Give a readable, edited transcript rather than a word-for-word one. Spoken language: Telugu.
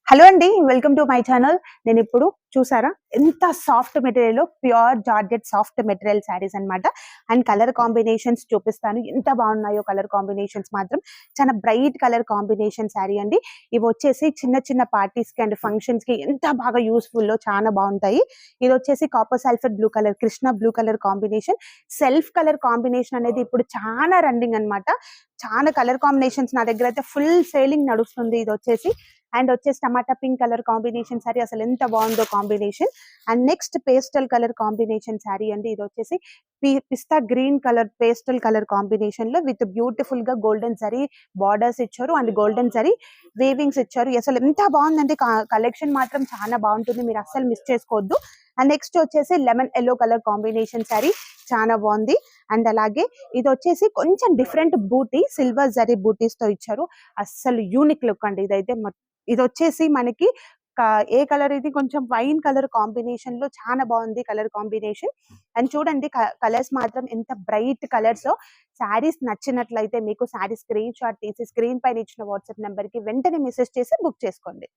హలో అండి. Welcome to my channel. నేనిప్పుడు చూసారా ఎంత సాఫ్ట్ మెటీరియల్‌లో pure georgette soft material saris అన్నమాట. అండ్ కలర్ కాంబినేషన్స్ చూపిస్తాను. ఎంత బాగున్నాయో కలర్ కాంబినేషన్స్ మాత్రం. చాలా బ్రైట్ కలర్ కాంబినేషన్ శారీ అండి. ఇవొచ్చేసి చిన్న చిన్న పార్టీస్‌కి అండ్ ఫంక్షన్స్‌కి ఎంత బాగా యూజ్‌ఫుల్లో చాలా బావుంటాయి. ఇదొచ్చేసి copper sulphate blue colour, Krishna blue colour combination. Self colour combination అనేది ఇప్పుడు చాలా రన్నింగ్ అన్నమాట. చాలా కలర్ కాంబినేషన్స్ నా దగ్గరైతే ఫుల్ సేలింగ్ నడుస్తుంది ఇదొచ్చేసి. అండ్ వచ్చేసి tomato pink colour combination sari అసలు ఎంత బాగుందో combination. And next pastel colour combination sari అండి. ఇది వచ్చేసి పిస్తా green colour pastel colour combination లో విత్ బ్యూటిఫుల్ గా గోల్డెన్ జరీ బార్డర్స్ ఇచ్చారు అండ్ గోల్డెన్ జరీ వేవింగ్స్ ఇచ్చారు. అసలు ఎంత బాగుందండి. కలెక్షన్ మాత్రం చాలా బాగుంటుంది, మీరు అస్సలు మిస్ చేసుకోవద్దు. అండ్ నెక్స్ట్ వచ్చేసి lemon yellow colour combination sorry చాలా బాగుంది. అండ్ అలాగే ఇది వచ్చేసి కొంచెం డిఫరెంట్ బూటీ, సిల్వర్ జరీ బూటీస్ తో ఇచ్చారు. అస్సలు యూనిక్ లుక్ అండి ఇదైతే. ఇది వచ్చేసి మనకి ఏ కలర్, ఇది కొంచెం వైన్ కలర్ కాంబినేషన్ లో చాలా బాగుంది కలర్ కాంబినేషన్. అండ్ చూడండి కలర్స్ మాత్రం ఎంత బ్రైట్ కలర్స్. శారీస్ నచ్చినట్లయితే మీకు శారీ స్క్రీన్ షాట్ తీసి స్క్రీన్ పైన ఇచ్చిన వాట్సాప్ నెంబర్ కి వెంటనే మెసేజ్ చేసి బుక్ చేసుకోండి.